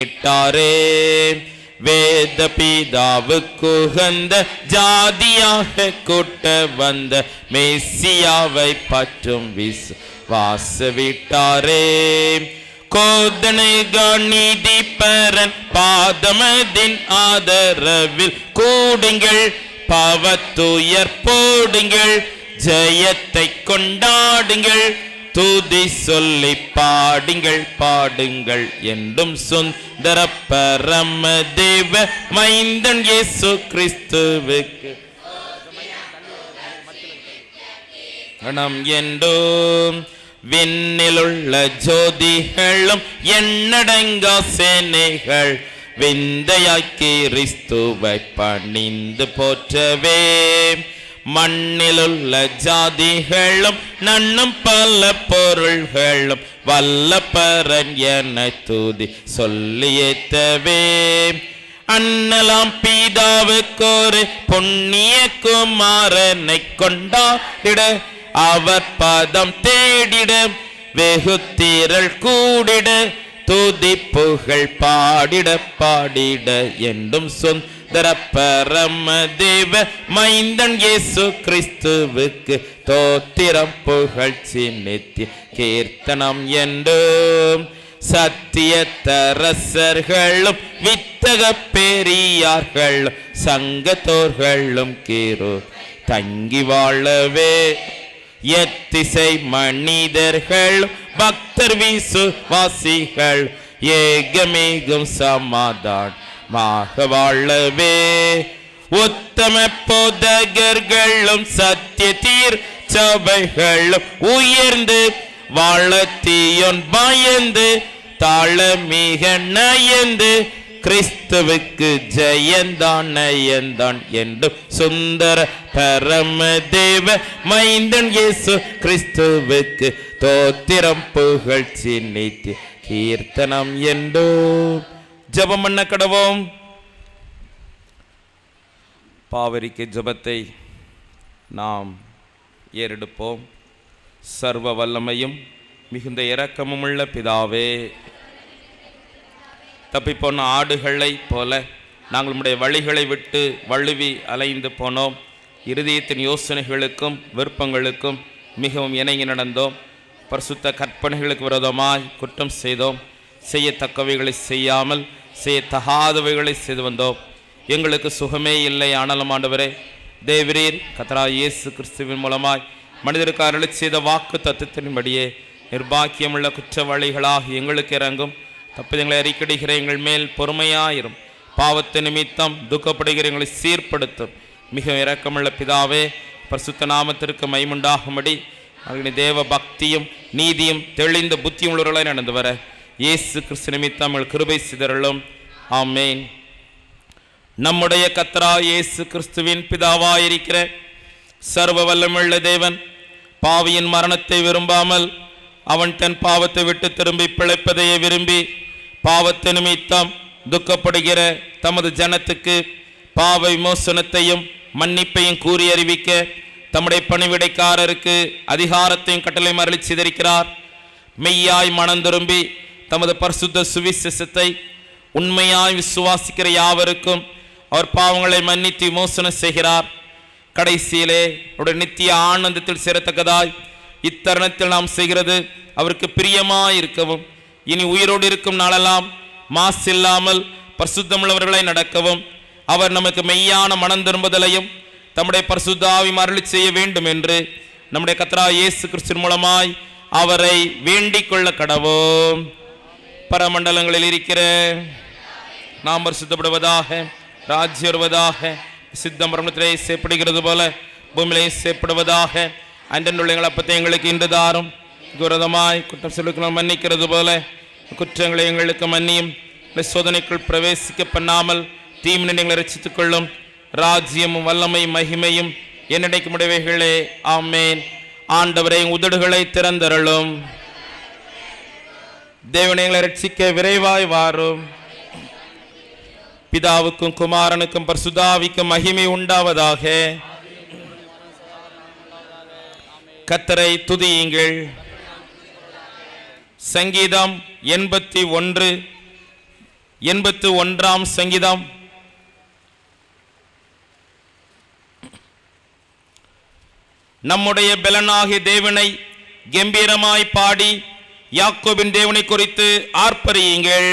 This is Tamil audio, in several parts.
விட்டாரே. வேத பிதாவுக்குகந்த ஜாதியாக கூட்ட வந்த மேசியாவை பற்றும் விசுவாச விட்டாரே. கோதனைகள் நீதி பரன் பாதமதின் ஆதரவில் கூடுங்கள், பாவத்துயர் போடுங்கள், ஜெயத்தை கொண்டாடுங்கள், துதி சொல்லி பாடுங்கள் பாடுங்கள் என்றும் சுந்தர பரம தேவ மைந்தன் இயேசு கிறிஸ்துவுக்கு கணம் என்றும். விண்ணிலுள்ள ஜோதிகளும் எண்ணடங்கா சேனைகள் விந்தையாய் கிறிஸ்துவை பணிந்து போற்றவே. மண்ணிலுள்ள ஜாதிகளும் நன்னும் பல பொருள்களும் வல்லபரன் என துதி சொல்லி ஏத்தவே. அண்ணலாம் பிதாவுக்கொரு புண்ணிய குமாரனை கொண்டாடிட, அவர் பதம் தேடிட, வெகு திரள் கூடிட, துதி புகழ் பாடிட பாடிட என்றும் சுந்தர பரம தேவ மைந்தன் இயேசு கிறிஸ்துவுக்கு தோத்திரம் புகழ்ச்சி நித்திய கீர்த்தனம் என்றும். சத்திய தரசர்களும் வித்தக பெரியார்களும் சங்கத்தோர்களும் கீரு தங்கி வாழவே. எத்திசை மனிதர்களும் பக்தர் விசுவாசிகள் ஏகமேகும் சமாதானமாக வாழவே. உத்தம போதகர்களும் சத்திய தீர் சபைகளும் உயர்ந்து வாழத்தியோன் பயந்து தாழ மிக நயந்து கிறிஸ்துவுக்கு ஜெயந்தான் நயந்தான் என்றும் சுந்தர பரம தேவ மைந்தன் இயேசு கிறிஸ்துவுக்கு தோத்திரம் புகழ்ச்சி நித்திய கீர்த்தனம் என்றும். ஜெபம் பண்ண கடவோம். பாவரிக்கை ஜெபத்தை நாம் ஏறெடுப்போம். சர்வ வல்லமையும் மிகுந்த இரக்கமும் உள்ள பிதாவே, தப்பிப்போன ஆடுகளை போல நாங்கள் உம்முடைய வழிகளை விட்டு வழுவி அலைந்து போனோம். இருதயத்தின் யோசனைகளுக்கும் விருப்பங்களுக்கும் மிகவும் இணங்கி நடந்தோம். பரிசுத்த கற்பனைகளுக்கு விரோதமாய் குற்றம் செய்தோம். செய்யத்தக்கவைகளை செய்யாமல் செய்யத்தகாதவைகளை செய்து வந்தோம். எங்களுக்கு சுகமே இல்லை. ஆனாலும் ஆண்டவரே, தேவரீர் கர்த்தராகிய இயேசு கிறிஸ்துவின் மூலமாய் மனிதருக்கு அருளி செய்த வாக்கு தத்துவத்தின்படியே நிர்பாக்கியமுள்ள குற்றவாளிகளாக எங்களுக்கு இறங்கும். தப்பிதங்களை அறிக்கையிடுகிற எங்கள் மேல் பொறுமையாயிரும். பாவத்தை நிமித்தம் துக்கப்படுகிற எங்களை சீர்படுத்தும். மிக இரக்கமுள்ள பிதாவே, பரிசுத்த நாமத்திற்கு மைமுண்டாகும்படி அவர்களின் தேவ பக்தியும் நீதியும் தெளிந்த புத்தியும் உள்ளவர்களாய் நடந்து வர இயேசு கிறிஸ்து நிமித்தம் அவர்கள் கிருபை சிதறலும். ஆமேன். நம்முடைய கர்த்தராகிய இயேசு கிறிஸ்துவின் பிதாவாயிருக்கிற சர்வ வல்லமையுள்ள தேவன் பாவியின் மரணத்தை விரும்பாமல் அவன் தன் பாவத்தை விட்டு திரும்பி பிழைப்பதையே விரும்பி பாவத்தை நிமித்தம் துக்கப்படுகிற தமது ஜனத்துக்கு பாவ விமோசனத்தையும் மன்னிப்பையும் கூறி அறிவிக்க தம்முடைய பணிவிடைக்காரருக்கு அதிகாரத்தையும் கட்டளை மரளி சிதறிக்கிறார். மெய்யாய் மனம் திரும்பி தமது பரிசுத்த சுவிசேஷத்தை உண்மையாய் விசுவாசிக்கிற யாவருக்கும் அவர் பாவங்களை மன்னித்து விமோசனம் செய்கிறார். கடைசியிலே அவருடைய நித்திய ஆனந்தத்தில் சேரத்தக்கதாய் இத்தருணத்தில் நாம் செய்கிறது அவருக்கு பிரியமாய் இருக்கவும், இனி உயிரோடு இருக்கும் நாளெல்லாம் மாசில்லாமல் பரிசுத்தமுள்ளவர்களை நடக்கவும், அவர் நமக்கு மெய்யான மனம் திரும்புதலையும் தம்முடைய பரிசுத்த ஆவி அருளி செய்ய வேண்டும் என்று நம்முடைய கர்த்தராகிய இயேசு கிறிஸ்துவின் மூலமாய் அவரை வேண்டிக் கொள்ள கடவோம். பரமண்டலங்களில் இருக்கிற நாம் பரிசுத்தப்படுவதாக, ராஜ்யம் வருவதாக, சித்தம் பரமத்திலே செய்யப்படுகிறது போல பூமியிலே செய்யப்படுவதாக. அன்றனுள்ள எங்கள் அப்பத்தை எங்களுக்கு இன்று தாரும். விரோதமாய் குற்றம் சொல்லுக்கு மன்னிக்கிறது போல குற்றங்களை எங்களுக்கு மன்னியும். சோதனைக்குள் பிரவேசிக்க பண்ணாமல் தீமினை எங்களை ரட்சித்துக் கொள்ளும். ராஜ்யமும் வல்லமை மகிமையும் என்னடைக்கும் உடையவைகளே. ஆமேன். ஆண்டவரை உதடுகளை திறந்தருளும். தேவனை எங்களை ரட்சிக்க விரைவாய் வாரும். பிதாவுக்கும் குமாரனுக்கும் பரிசுத்தாவிக்கும் மகிமை உண்டாவதாக. கர்த்தரை துதியுங்கள். சங்கீதம் 81 81 சங்கீதம். நம்முடைய பெலனாகிய தேவனை கம்பீரமாய் பாடி யாக்கோபின் தேவனை குறித்து ஆர்ப்பரியுங்கள்.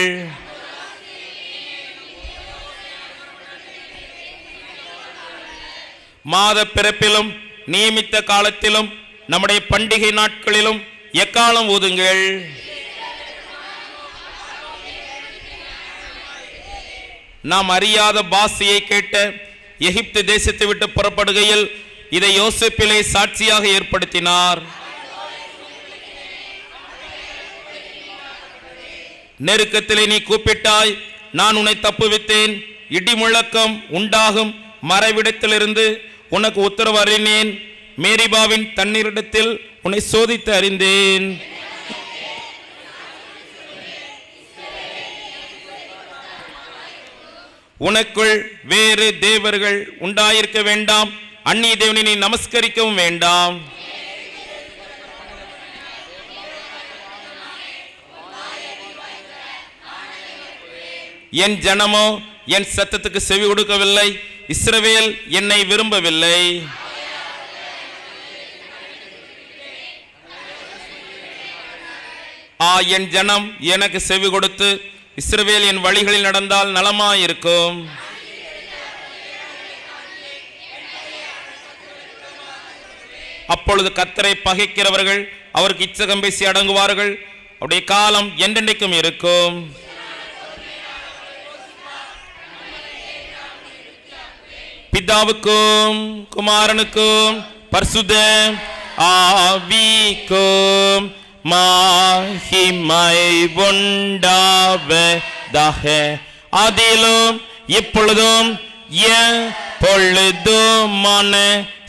மாத பிறப்பிலும் நியமித்த காலத்திலும் நம்முடைய பண்டிகை நாட்களிலும் எக்காலம் ஊதுங்கள். நாம் அறியாத பாஷையை கேட்ட எகிப்து தேசத்தை விட்டு புறப்படுகையில் இதை யோசேப்பிலே சாட்சியாக ஏற்படுத்தினார். நெருக்கத்திலே நீ கூப்பிட்டாய், நான் உன்னை தப்புவித்தேன். இடி முழக்கம் உண்டாகும் மறைவிடத்திலிருந்து உனக்கு உத்தரவு அறினேன். மேரிபாவின் தண்ணீரிடத்தில் உன்னை சோதித்து அறிந்தேன். உனக்குள் வேறு தேவர்கள் உண்டாயிருக்க வேண்டாம். அந்நிய தேவனை நீ நமஸ்கரிக்கவும் வேண்டாம். என் ஜனமோ என் சத்தத்துக்கு செவி கொடுக்கவில்லை. இஸ்ரவேல் என்னை விரும்பவில்லை. என் ஜனம் எனக்கு செவி கொடுத்து இஸ்ரவேல் என் வழிகளில் நடந்தால் நலமாயிருக்கும். அப்பொழுது கர்த்தரை பகைக்கிறவர்கள் அவருக்கு இச்சகம் பேசி அடங்குவார்கள். அவருடைய காலம் என்றென்றைக்கும் இருக்கும். பிதாவுக்கும் குமாரனுக்கும் பரிசுத்த ஆவிக்கும் மகிமை உண்டாவதாக. அதிலும் இப்பொழுதும் எப்பொழுதுமான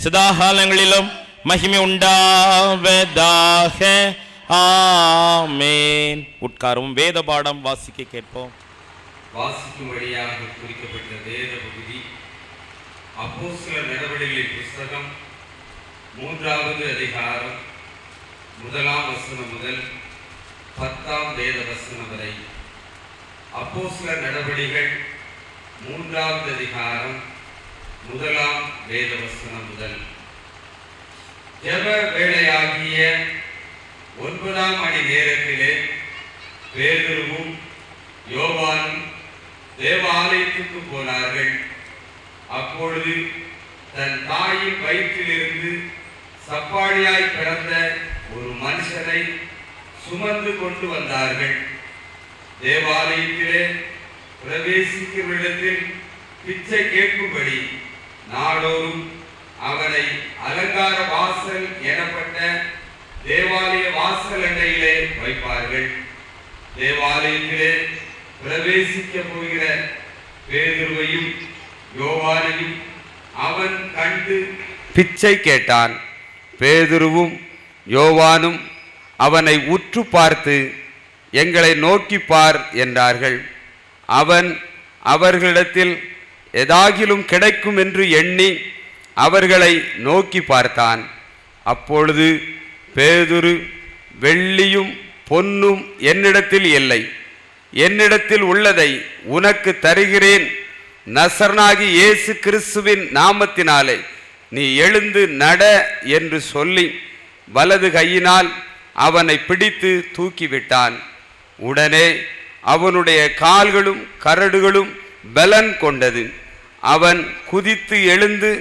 சதாகாலங்களிலும் மகிமை உண்டாவதாக. ஆமென். உட்காரும். வேத பாடம் வாசிக்க கேட்போம். வாசிக்கும்படியாக குறிக்கப்பட்ட வேத பகுதி அப்போஸ்தலர் நடவடிக்கைகளின் புஸ்தகம் 3வது அதிகாரம் 1ஆம் வசனம் முதல் 10ஆம் வேத வசனம் வரை. அப்போஸ்தலர் நடவடிக்கைகள் 3வது அதிகாரம் 1ஆம் வேத வசனம் முதல். ஜெப வேளையாகிய 9ஆம் மணி நேரத்திலே பேதுருவும் யோவானும் தேவாலயத்துக்கு போனார்கள். அப்பொழுது தன் தாயின் வயிற்றிலிருந்து சப்பாடியாய் பிறந்த ஒரு மனுஷனை சுமந்து கொண்டு வந்தார்கள். தேவாலயத்திலே பிரவேசிக்கும் இடத்தில் பிச்சை கேட்கும்படி நாடோறும் அவனை அலங்கார வாசல் எனப்பட்ட தேவாலய வாசல் அண்டையிலே வைப்பார்கள். தேவாலயத்திலே பிரவேசிக்க போகிற பேதுருவையும் யோவானையும் அவன் கண்டு பிச்சை கேட்டான். பேதுருவும் யோவானும் அவனை உற்று பார்த்து, எங்களை நோக்கி பார் என்றார்கள். அவன் அவர்களிடத்தில் எதாகிலும் கிடைக்கும் என்று எண்ணி அவர்களை நோக்கி பார்த்தான். அப்பொழுது பேதுரு, வெள்ளியும் பொன்னும் என்னிடத்தில் இல்லை, என்னிடத்தில் உள்ளதை உனக்கு தருகிறேன். நசரனாகி இயேசு கிறிஸ்துவின் நாமத்தினாலே நீ எழுந்து நட என்று சொல்லி வலது கையினால் அவனை பிடித்து தூக்கிவிட்டான். உடனே அவனுடைய கால்களும் கரடுகளும் பலன் கொண்டது. அவன் குதித்து எழுந்து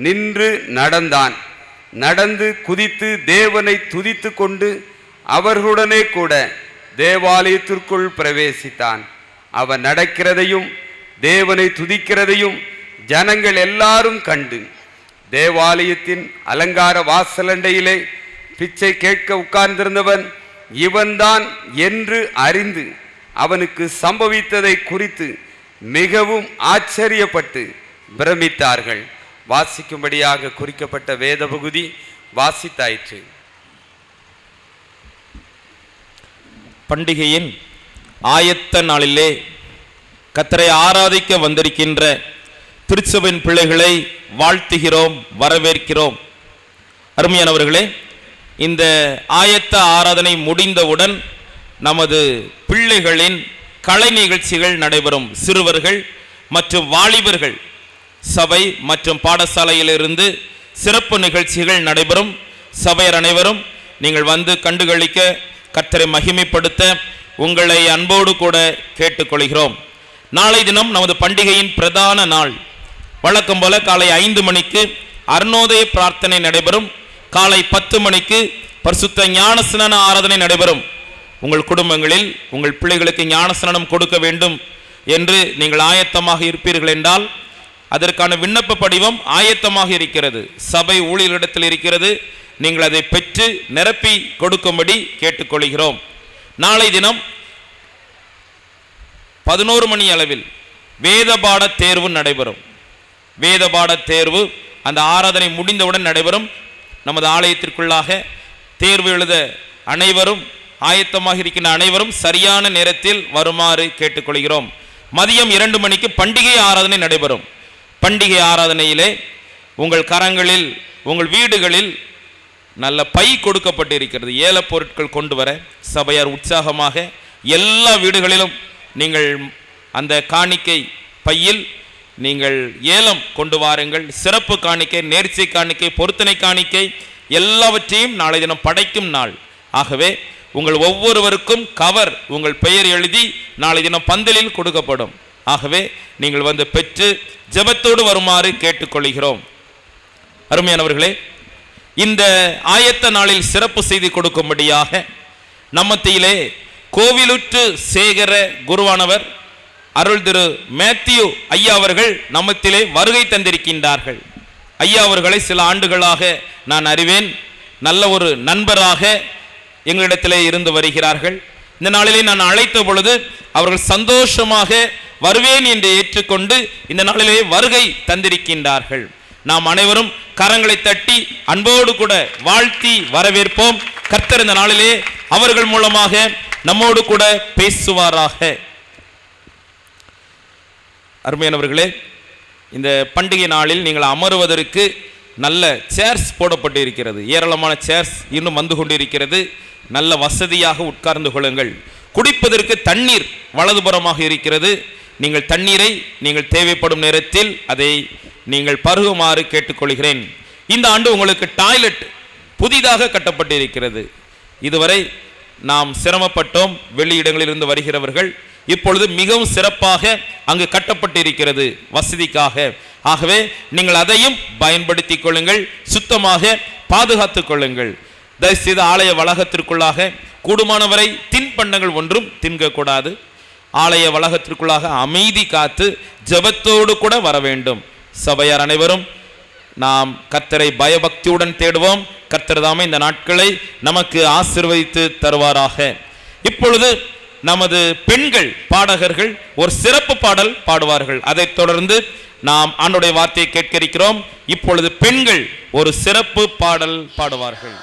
நின்று நடந்தான். நடந்து குதித்து தேவனை துதித்து கொண்டு அவர்களுடனே கூட தேவாலயத்திற்குள் பிரவேசித்தான். அவன் நடக்கிறதையும் தேவனை துதிக்கிறதையும் ஜனங்கள் எல்லாரும் கண்டு தேவாலயத்தின் அலங்கார வாசலண்டையிலே பிச்சை கேட்க உட்கார்ந்திருந்தவன் இவன்தான் என்று அறிந்து அவனுக்கு சம்பவித்ததை குறித்து மிகவும் ஆச்சரியப்பட்டு பிரமித்தார்கள். வாசிக்கும்படியாக குறிக்கப்பட்ட வேத பகுதி வாசித்தாயிற்று. பண்டிகையின் ஆயத்த நாளிலே கர்த்தரை ஆராதிக்க வந்திருக்கின்ற திருச்சபையின் பிள்ளைகளை வாழ்த்துகிறோம், வரவேற்கிறோம். அருமையானவர்களே, இந்த ஆயத்த ஆராதனை முடிந்தவுடன் நமது பிள்ளைகளின் கலை நிகழ்ச்சிகள் நடைபெறும். சிறுவர்கள் மற்றும் வாலிபர்கள் சபை மற்றும் பாடசாலையிலிருந்து சிறப்பு நிகழ்ச்சிகள் நடைபெறும். சபையர் அனைவரும் நீங்கள் வந்து கண்டுகளிக்க, கர்த்தரை மகிமைப்படுத்த உங்களை அன்போடு கூட கேட்டுக்கொள்கிறோம். நாளை தினம் நமது பண்டிகையின் பிரதான நாள். வழக்கம் போல காலை 5 மணிக்கு அருணோதய பிரார்த்தனை நடைபெறும். காலை 10 மணிக்கு பரிசுத்த ஞானஸ்நான ஆராதனை நடைபெறும். உங்கள் குடும்பங்களில் உங்கள் பிள்ளைகளுக்கு ஞானஸ்நானம் கொடுக்க வேண்டும் என்று நீங்கள் ஆயத்தமாக இருப்பீர்கள் என்றால் அதற்கான விண்ணப்ப படிவம் ஆயத்தமாக இருக்கிறது, சபை ஊழியர்களிடத்தில் இருக்கிறது. நீங்கள் அதை பெற்று நிரப்பி கொடுக்கும்படி கேட்டுக்கொள்கிறோம். நாளை தினம் 11 மணி அளவில் வேதபாட தேர்வு நடைபெறும். வேதபாட தேர்வு அந்த ஆராதனை முடிந்தவுடன் நடைபெறும். நமது ஆலயத்திற்குள்ளாக தேர்வு எழுத அனைவரும் ஆயத்தமாக இருக்கின்ற அனைவரும் சரியான நேரத்தில் வருமாறு கேட்டுக்கொள்கிறோம். மதியம் 2 மணிக்கு பண்டிகை ஆராதனை நடைபெறும். பண்டிகை ஆராதனையிலே உங்கள் கரங்களில் உங்கள் வீடுகளில் நல்ல பை கொடுக்கப்பட்டிருக்கிறது. ஏல பொருட்கள் கொண்டு வர சபையார் உற்சாகமாக எல்லா வீடுகளிலும் நீங்கள் அந்த காணிக்கை பையில் நீங்கள் ஏலம் கொண்டு வாருங்கள். சிறப்பு காணிக்கை, நேர்ச்சை காணிக்கை, பொருத்தனை காணிக்கை எல்லாவற்றையும் நாளை தினம் படைக்கும் நாள். ஆகவே உங்கள் ஒவ்வொருவருக்கும் கவர் உங்கள் பெயர் எழுதி நாளை தினம் பந்தலில் கொடுக்கப்படும். ஆகவே நீங்கள் வந்து பெற்று ஜெபத்தோடு வருமாறு கேட்டுக்கொள்கிறோம். அருமையானவர்களே, இந்த ஆயத்த நாளில் சிறப்பு செய்தி கொடுக்கும்படியாக நம்மத்திலே கோவிலுற்று சேகர குருவானவர் அருள் திரு மேத்யூ ஐயா அவர்கள் நம்மத்திலே வருகை தந்திருக்கின்றார்கள். ஐயா அவர்களை சில ஆண்டுகளாக நான் அறிவேன். நல்ல ஒரு நண்பராக எங்களிடத்திலே இருந்து வருகிறார்கள். இந்த நாளிலே நான் அழைத்த பொழுது அவர்கள் சந்தோஷமாக வருவேன் என்று ஏற்றுக்கொண்டு இந்த நாளிலே வருகை தந்திருக்கின்றார்கள். நாம் அனைவரும் கரங்களை தட்டி அன்போடு கூட வாழ்த்தி வரவேற்போம். கர்த்தர் இந்த நாளிலே அவர்கள் மூலமாக நம்மோடு கூட பேசுவாராக. அருமையானவர்களே, இந்த பண்டிகை நாளில் நீங்கள் அமருவதற்கு நல்ல சேர்ஸ் போடப்பட்டு இருக்கிறது. ஏராளமான சேர்ஸ் இன்னும் வந்து கொண்டிருக்கிறது. நல்ல வசதியாக உட்கார்ந்து கொள்ளுங்கள். குடிப்பதற்கு தண்ணீர் வலதுபுறமாக இருக்கிறது. நீங்கள் தண்ணீரை நீங்கள் தேவைப்படும் நேரத்தில் அதை நீங்கள் பருகுமாறு கேட்டுக்கொள்கிறேன். இந்த ஆண்டு உங்களுக்கு டாய்லெட் புதிதாக கட்டப்பட்டிருக்கிறது. இதுவரை நாம் சிரமப்பட்டோம் வெளியிடங்களிலிருந்து வருகிறவர்கள். இப்பொழுது மிகவும் சிறப்பாக அங்கு கட்டப்பட்டிருக்கிறது வசதிக்காக. ஆகவே நீங்கள் அதையும் பயன்படுத்தி கொள்ளுங்கள், சுத்தமாக பாதுகாத்துக் கொள்ளுங்கள். தயவுசெய்து ஆலய வளாகத்திற்குள்ளாக கூடுமானவரை தின்பண்டங்கள் ஒன்றும் தின்கக்கூடாது. ஆலய வளாகத்திற்குள்ளாக அமைதி காத்து ஜெபத்தோடு கூட வர வேண்டும். சபையார் அனைவரும் நாம் கர்த்தரை பயபக்தியுடன் தேடுவோம். கர்த்தர் தாமே இந்த நாட்களை நமக்கு ஆசீர்வதித்து தருவாராக. இப்பொழுது நமது பெண்கள் பாடகர்கள் ஒரு சிறப்பு பாடல் பாடுவார்கள். அதைத் தொடர்ந்து நாம் ஆண்டவருடைய வார்த்தையை கேட்க இருக்கிறோம். இப்பொழுது பெண்கள் ஒரு சிறப்பு பாடல் பாடுவார்கள்.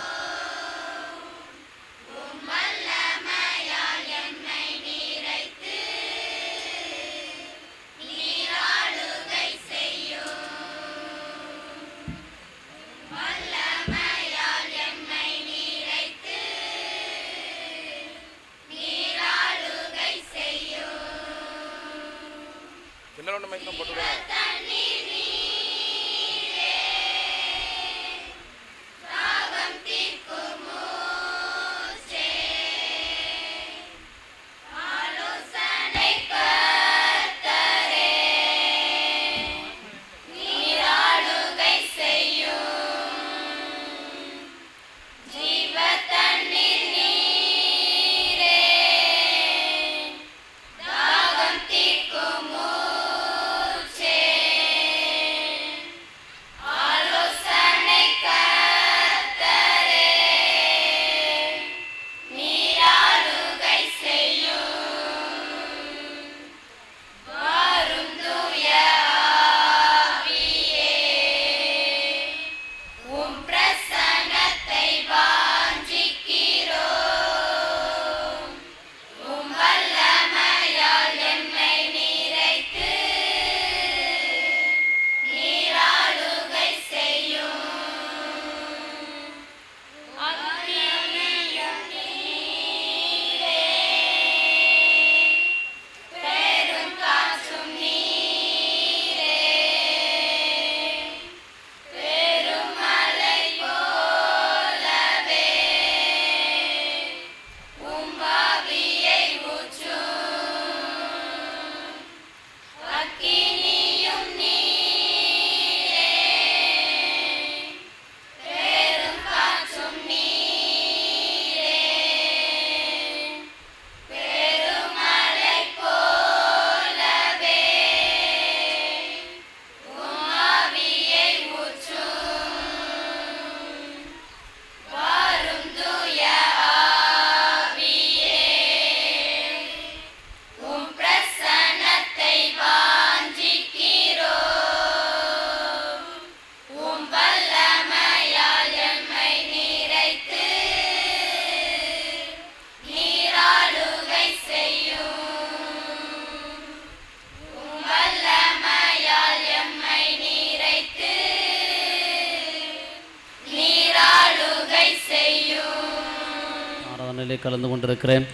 ஆராதனையிலே கலந்து கொண்டிருக்கிறேன்.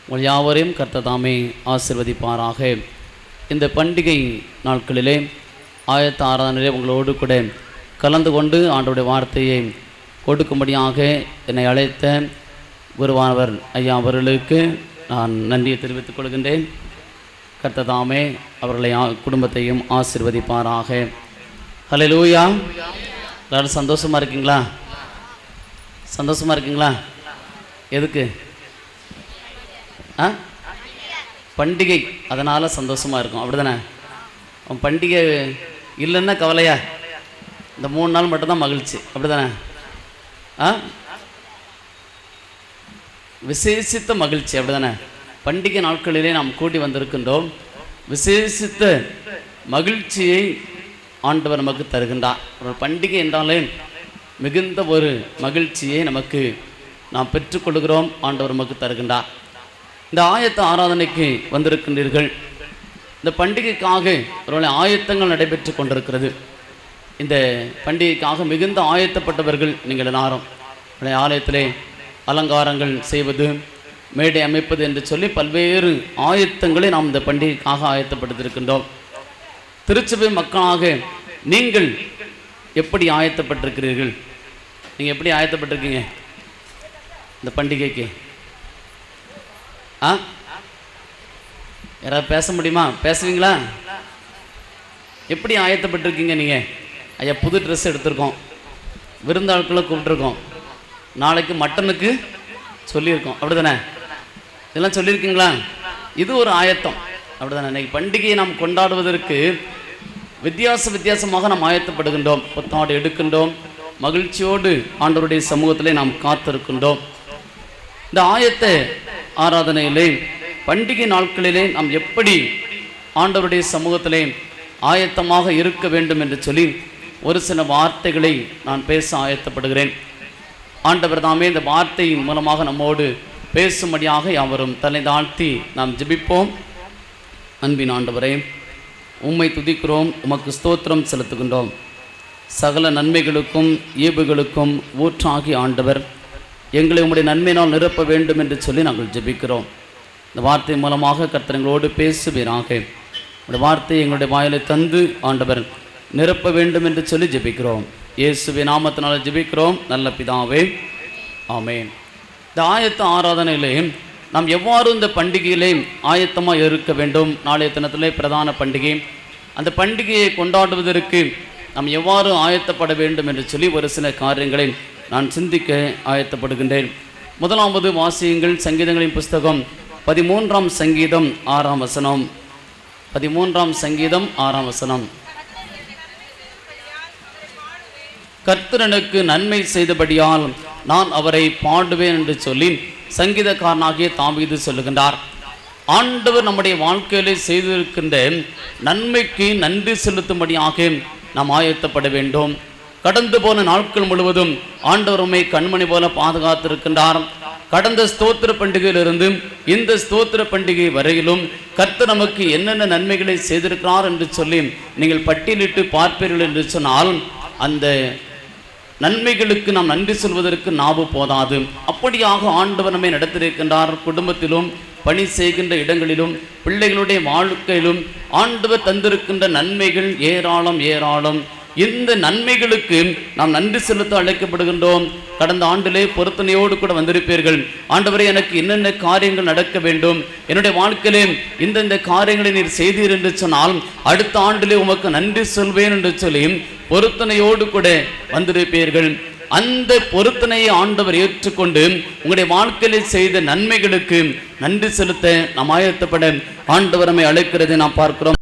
உங்கள் யாவரையும் கர்த்தர் தாமே ஆசீர்வதிப்பாராக. இந்த பண்டிகை நாட்களிலே ஆயத்த ஆராதனையிலே உங்களோடு கூட கலந்து கொண்டு ஆண்டவருடைய வார்த்தையை கொடுக்கும்படியாக என்னை அழைத்த குருவானவர் ஐயா அவர்களுக்கு நான் நன்றியை தெரிவித்துக் கொள்கின்றேன். கர்த்தர் தாமே அவர்களை குடும்பத்தையும் ஆசீர்வதிப்பாராக. ஹல்லேலூயா. எல்லாரும் சந்தோஷமாக இருக்கீங்களா? சந்தோஷமாக இருக்கீங்களா? எதுக்கு? பண்டிகை, அதனால் சந்தோஷமாக இருக்கும், அப்படி தானே? பண்டிகை இல்லைன்னா கவலையா? இந்த 3 நாள் மட்டும்தான் மகிழ்ச்சி, அப்படி தானே? விசேஷித்த மகிழ்ச்சி, அப்படி தானே? பண்டிகை நாட்களிலே நாம் கூடி வந்திருக்கின்றோம். விசேஷித்த மகிழ்ச்சியை ஆண்டவர் நமக்கு தருகின்றார். ஒரு பண்டிகை என்றாலே மிகுந்த ஒரு மகிழ்ச்சியை நமக்கு நாம் பெற்றுக்கொள்கிறோம், ஆண்டவர் நமக்கு தருகின்றார். இந்த ஆயத்த ஆராதனைக்கு வந்திருக்கின்றீர்கள். இந்த பண்டிகைக்காக ஒரு ஆயத்தங்கள் நடைபெற்று கொண்டிருக்கிறது. இந்த பண்டிகைக்காக மிகுந்த ஆயத்தப்பட்டவர்கள் நீங்கள் எல்லாரும். ஆலயத்திலே அலங்காரங்கள் செய்வது, மேடை அமைப்பது என்று சொல்லி பல்வேறு ஆயத்தங்களை நாம் இந்த பண்டிகைக்காக ஆயத்தப்படுத்தியிருக்கின்றோம். திருச்சபை மக்களாக நீங்கள் எப்படி ஆயத்தப்பட்டிருக்கிறீர்கள்? நீங்கள் எப்படி ஆயத்தப்பட்டிருக்கீங்க இந்த பண்டிகைக்கு? யாராவது பேச முடியுமா? பேசுவீங்களா? எப்படி ஆயத்தப்பட்டிருக்கீங்க நீங்கள்? ஐயா, புது ட்ரெஸ் எடுத்திருக்கோம், விருந்தாட்களை கூப்பிட்டுருக்கோம், நாளைக்கு மட்டனுக்கு சொல்லியிருக்கோம், அப்படி தானே? இதெல்லாம் சொல்லியிருக்கீங்களா? இது ஒரு ஆயத்தம், அப்படி தானே? இன்னைக்கு பண்டிகையை நாம் கொண்டாடுவதற்கு வித்தியாசமாக நாம் ஆயத்தப்படுகின்றோம். புத்தாடை எடுக்கின்றோம், மகிழ்ச்சியோடு ஆண்டவருடைய சமூகத்திலே நாம் காத்திருக்கின்றோம். இந்த ஆயத்த ஆராதனையிலே பண்டிகை நாட்களிலே நாம் எப்படி ஆண்டவருடைய சமூகத்திலே ஆயத்தமாக இருக்க வேண்டும் என்று சொல்லி ஒரு சில வார்த்தைகளை நான் பேச ஆயத்தப்படுகிறேன். ஆண்டவர் தாமே இந்த வார்த்தையின் மூலமாக நம்மோடு பேசும்படியாக யாவரும் தலை தாழ்த்தி நாம் ஜெபிப்போம். அன்பின் ஆண்டவரே, உம்மை துதிக்கிறோம், உமக்கு ஸ்தோத்திரம் செலுத்துகின்றோம். சகல நன்மைகளுக்கும் ஈவுகளுக்கும் ஊற்றாகி ஆண்டவர் எங்களை உம்முடைய நன்மையினால் நிரப்ப வேண்டும் என்று சொல்லி நாங்கள் ஜெபிக்கிறோம். இந்த வார்த்தை மூலமாக கர்த்தர் எங்களோடு பேசுவீராக. இந்த வார்த்தையை எங்களுடைய வாயிலை தந்து ஆண்டவர் நிரப்ப வேண்டும் என்று சொல்லி ஜெபிக்கிறோம். இயேசுவின் நாமத்தினால் ஜெபிக்கிறோம் நல்ல பிதாவே, ஆமென். இந்த ஆயத்த ஆராதனையிலே நாம் எவ்வாறு இந்த பண்டிகையிலே ஆயத்தமாக இருக்க வேண்டும்? நாளைய தினத்திலே பிரதான பண்டிகை. அந்த பண்டிகையை கொண்டாடுவதற்கு நாம் எவ்வாறு ஆயத்தப்பட வேண்டும் என்று சொல்லி ஒரு சில காரியங்களை நான் சிந்திக்க ஆயத்தப்படுகின்றேன். முதலாவது வாசியுங்கள், சங்கீதங்களின் புஸ்தகம் 13ஆம் சங்கீதம் 6ஆம் வசனம். 13ஆம் சங்கீதம் 6ஆம் வசனம். கர்த்தர் எனக்கு நன்மை செய்தபடியால் நான் அவரை பாடுவேன் என்று சொல்லி சங்கீதக்காரனாகிய தாவீது சொல்லுகின்றார். ஆண்டவர் நம்முடைய வாழ்க்கையிலே செய்திருக்கின்ற நன்மைக்கு நன்றி செலுத்தும்படியாக நாம் ஆயத்தப்பட வேண்டும். கடந்து போன நாட்கள் முழுவதும் ஆண்டவர் உம்மை கண்மணி போல பாதுகாத்திருக்கின்றார். கடந்த ஸ்தோத்திர பண்டிகையிலிருந்து இந்த ஸ்தோத்திர பண்டிகை வரையிலும் கர்த்தர் நமக்கு என்னென்ன நன்மைகளை செய்திருக்கிறார் என்று சொல்லி நீங்கள் பட்டியலிட்டு பார்ப்பீர்கள் என்று சொன்னால் அந்த நன்மைகளுக்கு நாம் நன்றி சொல்வதற்கு நாவு போதாது. அப்படியாக ஆண்டவர் நம்மை நடத்தியிருக்கின்றார். குடும்பத்திலும் பணி செய்கின்ற இடங்களிலும் பிள்ளைகளுடைய வாழ்க்கையிலும் ஆண்டவர் தந்திருக்கின்ற நன்மைகள் ஏராளம் ஏராளம். இந்த நன்மைகளுக்கு நாம் நன்றி செலுத்த அழைக்கப்படுகின்றோம். கடந்த ஆண்டிலே பொருத்தனையோடு கூட வந்திருப்பீர்கள். ஆண்டவரே, எனக்கு என்னென்ன காரியங்கள் நடக்க வேண்டும், என்னுடைய வாழ்க்கையிலே இந்த காரியங்களை நீர் செய்தீர் என்று சொன்னால் அடுத்த ஆண்டிலே உமக்கு நன்றி சொல்வேன் என்று சொல்லி பொருத்தனையோடு கூட வந்திருப்பீர்கள். அந்த பொருத்தனையை ஆண்டவர் ஏற்றுக்கொண்டு உங்களுடைய வாழ்க்கையிலே செய்த நன்மைகளுக்கு நன்றி செலுத்த நாம் ஆயத்தப்பட ஆண்டவர் நம்மை அழைக்கிறதை நாம் பார்க்கிறோம்.